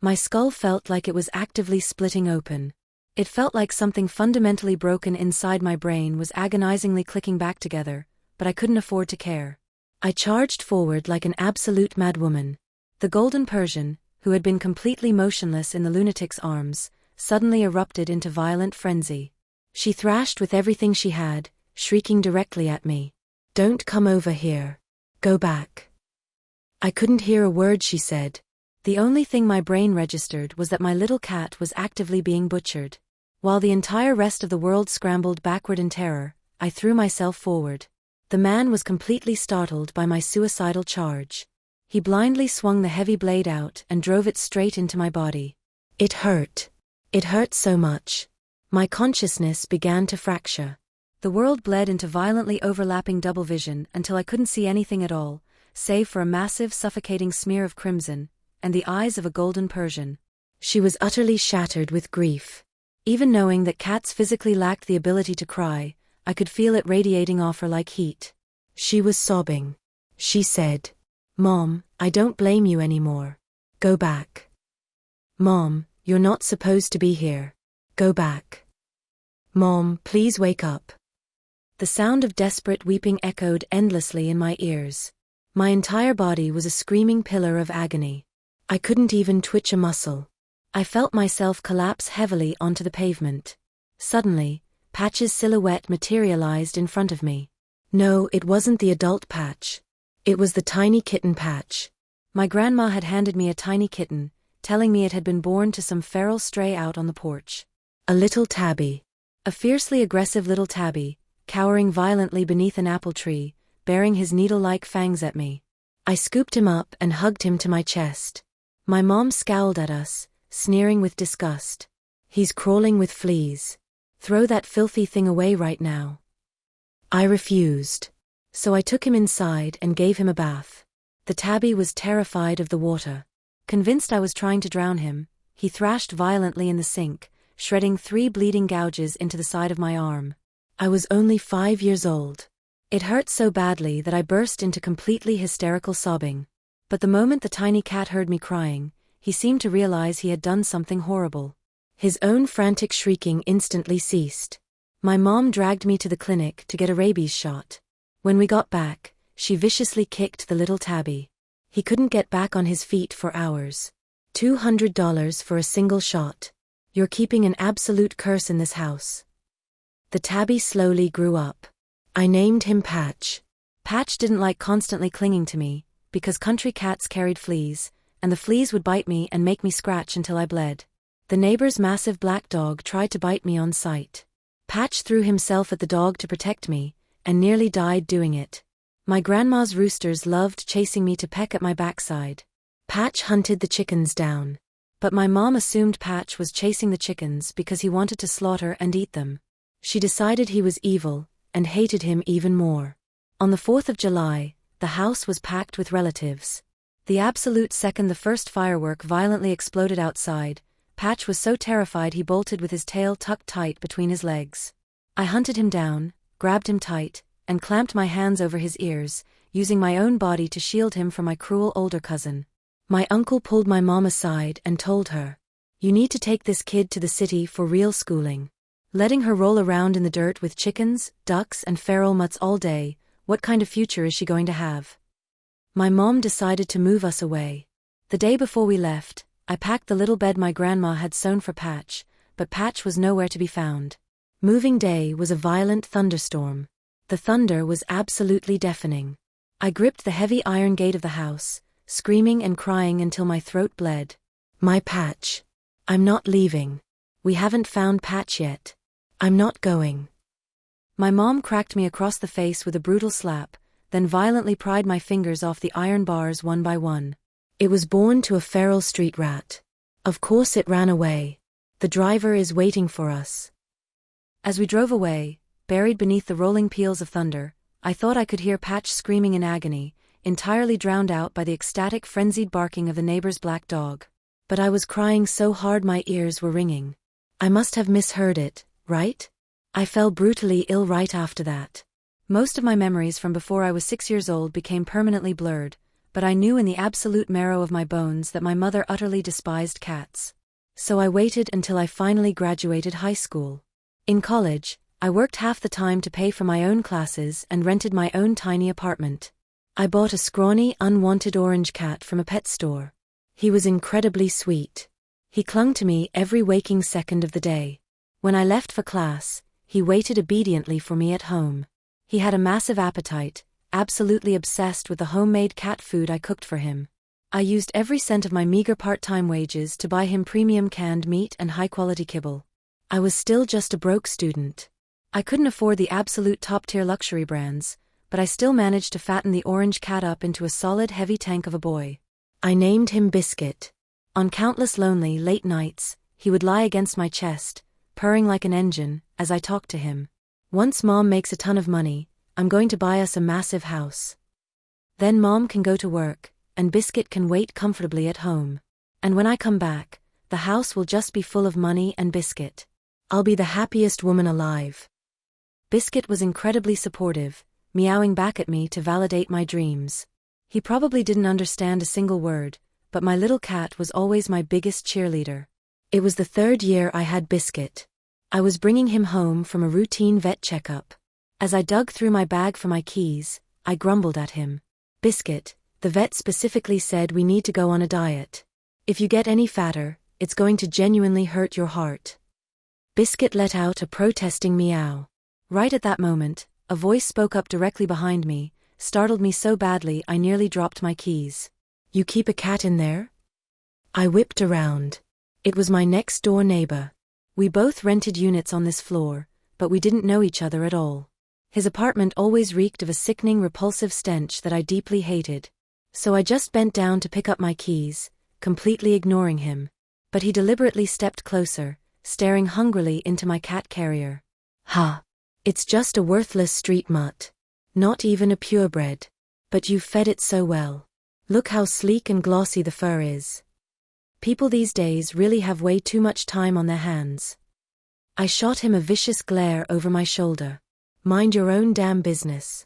My skull felt like it was actively splitting open. It felt like something fundamentally broken inside my brain was agonizingly clicking back together, but I couldn't afford to care. I charged forward like an absolute madwoman. The golden Persian, who had been completely motionless in the lunatic's arms, suddenly erupted into violent frenzy. She thrashed with everything she had, shrieking directly at me. "Don't come over here. Go back." I couldn't hear a word she said. The only thing my brain registered was that my little cat was actively being butchered. While the entire rest of the world scrambled backward in terror, I threw myself forward. The man was completely startled by my suicidal charge. He blindly swung the heavy blade out and drove it straight into my body. It hurt. It hurt so much. My consciousness began to fracture. The world bled into violently overlapping double vision until I couldn't see anything at all, save for a massive suffocating smear of crimson, and the eyes of a golden Persian. She was utterly shattered with grief. Even knowing that cats physically lacked the ability to cry, I could feel it radiating off her like heat. She was sobbing. She said, "Mom, I don't blame you anymore. Go back. Mom, you're not supposed to be here. Go back. Mom, please wake up." The sound of desperate weeping echoed endlessly in my ears. My entire body was a screaming pillar of agony. I couldn't even twitch a muscle. I felt myself collapse heavily onto the pavement. Suddenly, Patch's silhouette materialized in front of me. No, it wasn't the adult Patch. It was the tiny kitten Patch. My grandma had handed me a tiny kitten, telling me it had been born to some feral stray out on the porch. A little tabby. A fiercely aggressive little tabby, cowering violently beneath an apple tree, baring his needle-like fangs at me. I scooped him up and hugged him to my chest. My mom scowled at us, sneering with disgust. "He's crawling with fleas. Throw that filthy thing away right now." I refused. So I took him inside and gave him a bath. The tabby was terrified of the water. Convinced I was trying to drown him, he thrashed violently in the sink, shredding 3 bleeding gouges into the side of my arm. I was only 5 years old. It hurt so badly that I burst into completely hysterical sobbing. But the moment the tiny cat heard me crying, he seemed to realize he had done something horrible. His own frantic shrieking instantly ceased. My mom dragged me to the clinic to get a rabies shot. When we got back, she viciously kicked the little tabby. He couldn't get back on his feet for hours. $200 for a single shot. You're keeping an absolute curse in this house. The tabby slowly grew up. I named him Patch. Patch didn't like constantly clinging to me, because country cats carried fleas, and the fleas would bite me and make me scratch until I bled. The neighbor's massive black dog tried to bite me on sight. Patch threw himself at the dog to protect me, and nearly died doing it. My grandma's roosters loved chasing me to peck at my backside. Patch hunted the chickens down. But my mom assumed Patch was chasing the chickens because he wanted to slaughter and eat them. She decided he was evil, and hated him even more. On the 4th of July, the house was packed with relatives. The absolute second the first firework violently exploded outside, Patch was so terrified he bolted with his tail tucked tight between his legs. I hunted him down, grabbed him tight, and clamped my hands over his ears, using my own body to shield him from my cruel older cousin. My uncle pulled my mom aside and told her, "You need to take this kid to the city for real schooling. Letting her roll around in the dirt with chickens, ducks and feral mutts all day, what kind of future is she going to have?" My mom decided to move us away. The day before we left, I packed the little bed my grandma had sewn for Patch, but Patch was nowhere to be found. Moving day was a violent thunderstorm. The thunder was absolutely deafening. I gripped the heavy iron gate of the house, screaming and crying until my throat bled. "My Patch. I'm not leaving. We haven't found Patch yet. I'm not going." My mom cracked me across the face with a brutal slap, then violently pried my fingers off the iron bars one by one. It was born to a feral street rat. Of course it ran away. The driver is waiting for us. As we drove away, buried beneath the rolling peals of thunder, I thought I could hear Patch screaming in agony, entirely drowned out by the ecstatic, frenzied barking of the neighbor's black dog. But I was crying so hard my ears were ringing. I must have misheard it, right? I fell brutally ill right after that. Most of my memories from before I was 6 years old became permanently blurred, but I knew in the absolute marrow of my bones that my mother utterly despised cats. So I waited until I finally graduated high school. In college, I worked half the time to pay for my own classes and rented my own tiny apartment. I bought a scrawny, unwanted orange cat from a pet store. He was incredibly sweet. He clung to me every waking second of the day. When I left for class, he waited obediently for me at home. He had a massive appetite, absolutely obsessed with the homemade cat food I cooked for him. I used every cent of my meager part-time wages to buy him premium canned meat and high-quality kibble. I was still just a broke student. I couldn't afford the absolute top-tier luxury brands, but I still managed to fatten the orange cat up into a solid, heavy tank of a boy. I named him Biscuit. On countless lonely, late nights, he would lie against my chest, purring like an engine, as I talked to him. Once Mom makes a ton of money, I'm going to buy us a massive house. Then Mom can go to work, and Biscuit can wait comfortably at home. And when I come back, the house will just be full of money and Biscuit. I'll be the happiest woman alive. Biscuit was incredibly supportive, meowing back at me to validate my dreams. He probably didn't understand a single word, but my little cat was always my biggest cheerleader. It was the 3rd year I had Biscuit. I was bringing him home from a routine vet checkup. As I dug through my bag for my keys, I grumbled at him. Biscuit, the vet specifically said we need to go on a diet. If you get any fatter, it's going to genuinely hurt your heart. Biscuit let out a protesting meow. Right at that moment, a voice spoke up directly behind me, startled me so badly I nearly dropped my keys. You keep a cat in there? I whipped around. It was my next-door neighbor. We both rented units on this floor, but we didn't know each other at all. His apartment always reeked of a sickening, repulsive stench that I deeply hated. So I just bent down to pick up my keys, completely ignoring him. But he deliberately stepped closer, staring hungrily into my cat carrier. Ha! It's just a worthless street mutt. Not even a purebred. But you fed it so well. Look how sleek and glossy the fur is. People these days really have way too much time on their hands. I shot him a vicious glare over my shoulder. Mind your own damn business.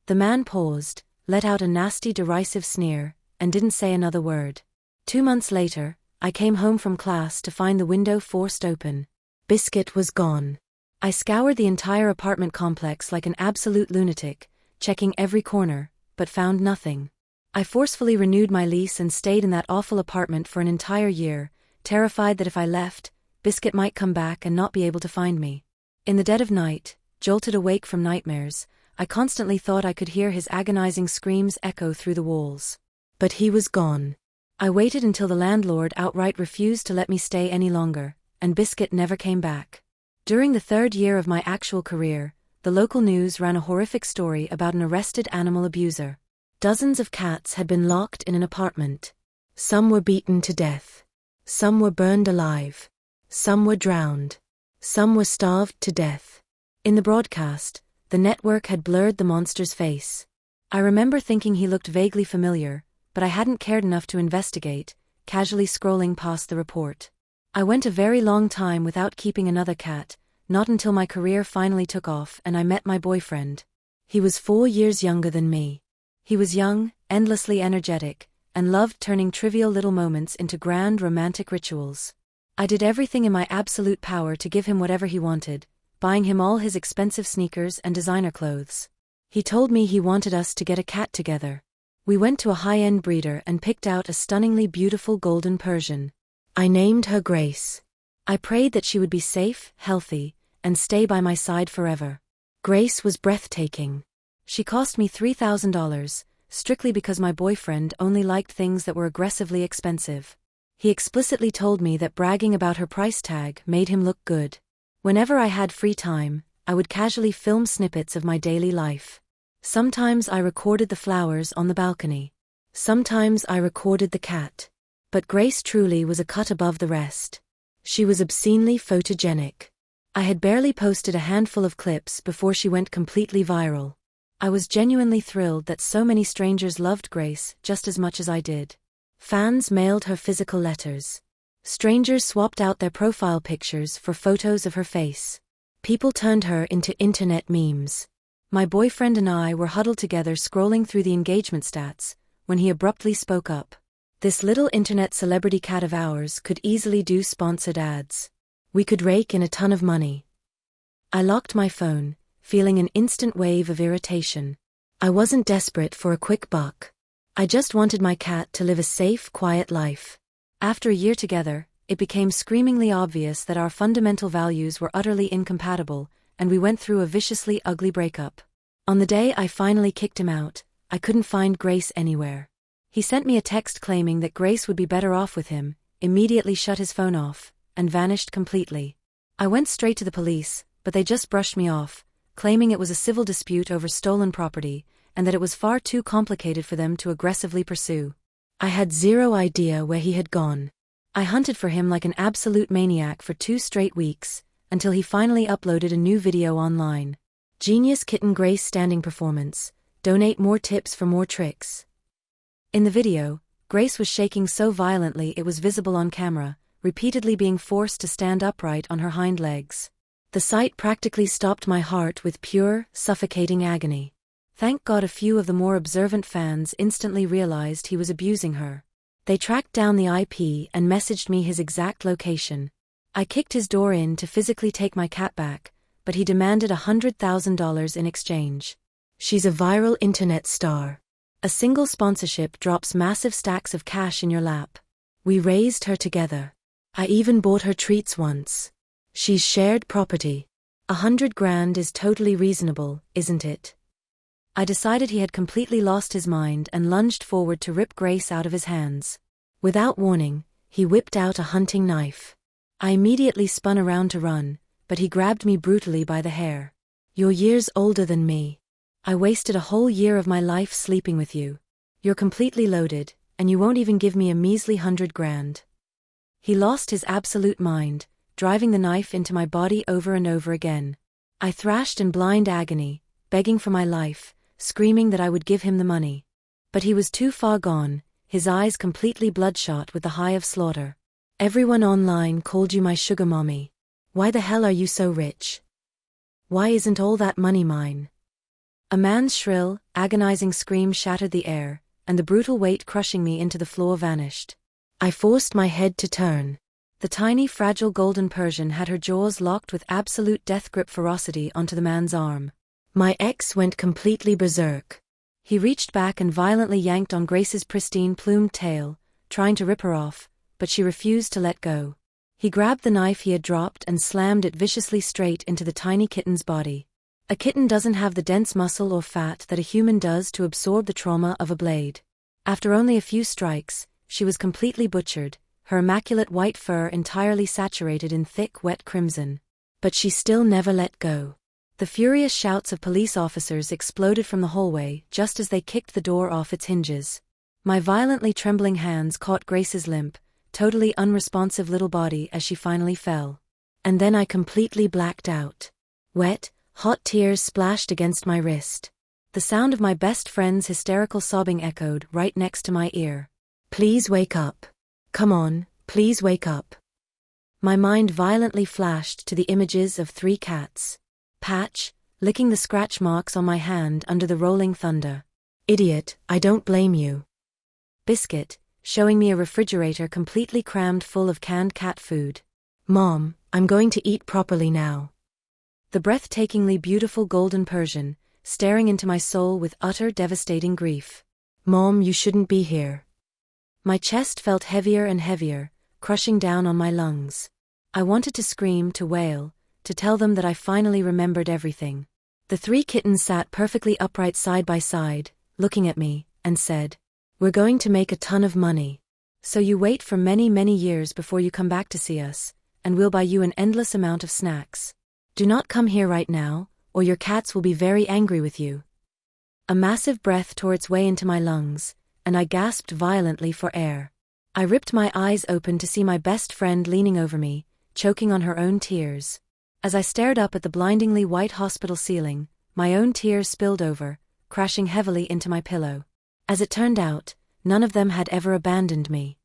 The man paused, let out a nasty derisive sneer, and didn't say another word. 2 months later, I came home from class to find the window forced open. Biscuit was gone. I scoured the entire apartment complex like an absolute lunatic, checking every corner, but found nothing. I forcefully renewed my lease and stayed in that awful apartment for an entire year, terrified that if I left, Biscuit might come back and not be able to find me. In the dead of night, jolted awake from nightmares, I constantly thought I could hear his agonizing screams echo through the walls. But he was gone. I waited until the landlord outright refused to let me stay any longer, and Biscuit never came back. During the 3rd year of my actual career, the local news ran a horrific story about an arrested animal abuser. Dozens of cats had been locked in an apartment. Some were beaten to death. Some were burned alive. Some were drowned. Some were starved to death. In the broadcast, the network had blurred the monster's face. I remember thinking he looked vaguely familiar, but I hadn't cared enough to investigate, casually scrolling past the report. I went a very long time without keeping another cat, not until my career finally took off and I met my boyfriend. He was 4 years younger than me. He was young, endlessly energetic, and loved turning trivial little moments into grand romantic rituals. I did everything in my absolute power to give him whatever he wanted, buying him all his expensive sneakers and designer clothes. He told me he wanted us to get a cat together. We went to a high-end breeder and picked out a stunningly beautiful golden Persian. I named her Grace. I prayed that she would be safe, healthy, and stay by my side forever. Grace was breathtaking. She cost me $3,000, strictly because my boyfriend only liked things that were aggressively expensive. He explicitly told me that bragging about her price tag made him look good. Whenever I had free time, I would casually film snippets of my daily life. Sometimes I recorded the flowers on the balcony. Sometimes I recorded the cat. But Grace truly was a cut above the rest. She was obscenely photogenic. I had barely posted a handful of clips before she went completely viral. I was genuinely thrilled that so many strangers loved Grace just as much as I did. Fans mailed her physical letters. Strangers swapped out their profile pictures for photos of her face. People turned her into internet memes. My boyfriend and I were huddled together scrolling through the engagement stats, when he abruptly spoke up. This little internet celebrity cat of ours could easily do sponsored ads. We could rake in a ton of money. I locked my phone, feeling an instant wave of irritation. I wasn't desperate for a quick buck. I just wanted my cat to live a safe, quiet life. After a year together, it became screamingly obvious that our fundamental values were utterly incompatible, and we went through a viciously ugly breakup. On the day I finally kicked him out, I couldn't find Grace anywhere. He sent me a text claiming that Grace would be better off with him, immediately shut his phone off, and vanished completely. I went straight to the police, but they just brushed me off, claiming it was a civil dispute over stolen property, and that it was far too complicated for them to aggressively pursue. I had zero idea where he had gone. I hunted for him like an absolute maniac for 2 straight weeks, until he finally uploaded a new video online. Genius Kitten Grace Standing Performance. Donate more tips for more tricks. In the video, Grace was shaking so violently it was visible on camera, repeatedly being forced to stand upright on her hind legs. The sight practically stopped my heart with pure, suffocating agony. Thank God a few of the more observant fans instantly realized he was abusing her. They tracked down the IP and messaged me his exact location. I kicked his door in to physically take my cat back, but he demanded $100,000 in exchange. She's a viral internet star. A single sponsorship drops massive stacks of cash in your lap. We raised her together. I even bought her treats once. She's shared property. $100,000 is totally reasonable, isn't it? I decided he had completely lost his mind and lunged forward to rip Grace out of his hands. Without warning, he whipped out a hunting knife. I immediately spun around to run, but he grabbed me brutally by the hair. You're years older than me. I wasted a whole year of my life sleeping with you. You're completely loaded, and you won't even give me a measly $100,000. He lost his absolute mind, driving the knife into my body over and over again. I thrashed in blind agony, begging for my life, screaming that I would give him the money. But he was too far gone, his eyes completely bloodshot with the high of slaughter. Everyone online called you my sugar mommy. Why the hell are you so rich? Why isn't all that money mine? A man's shrill, agonizing scream shattered the air, and the brutal weight crushing me into the floor vanished. I forced my head to turn. The tiny, fragile golden Persian had her jaws locked with absolute death-grip ferocity onto the man's arm. My ex went completely berserk. He reached back and violently yanked on Grace's pristine plumed tail, trying to rip her off, but she refused to let go. He grabbed the knife he had dropped and slammed it viciously straight into the tiny kitten's body. A kitten doesn't have the dense muscle or fat that a human does to absorb the trauma of a blade. After only a few strikes, she was completely butchered, her immaculate white fur entirely saturated in thick, wet crimson. But she still never let go. The furious shouts of police officers exploded from the hallway just as they kicked the door off its hinges. My violently trembling hands caught Grace's limp, totally unresponsive little body as she finally fell. And then I completely blacked out. Wet, hot tears splashed against my wrist. The sound of my best friend's hysterical sobbing echoed right next to my ear. Please wake up. Come on, please wake up. My mind violently flashed to the images of 3 cats. Patch, licking the scratch marks on my hand under the rolling thunder. Idiot, I don't blame you. Biscuit, showing me a refrigerator completely crammed full of canned cat food. Mom, I'm going to eat properly now. The breathtakingly beautiful golden Persian, staring into my soul with utter devastating grief. Mom, you shouldn't be here. My chest felt heavier and heavier, crushing down on my lungs. I wanted to scream, to wail, to tell them that I finally remembered everything. The 3 kittens sat perfectly upright side by side, looking at me, and said, "We're going to make a ton of money. So you wait for many, many years before you come back to see us, and we'll buy you an endless amount of snacks." Do not come here right now, or your cats will be very angry with you. A massive breath tore its way into my lungs, and I gasped violently for air. I ripped my eyes open to see my best friend leaning over me, choking on her own tears. As I stared up at the blindingly white hospital ceiling, my own tears spilled over, crashing heavily into my pillow. As it turned out, none of them had ever abandoned me.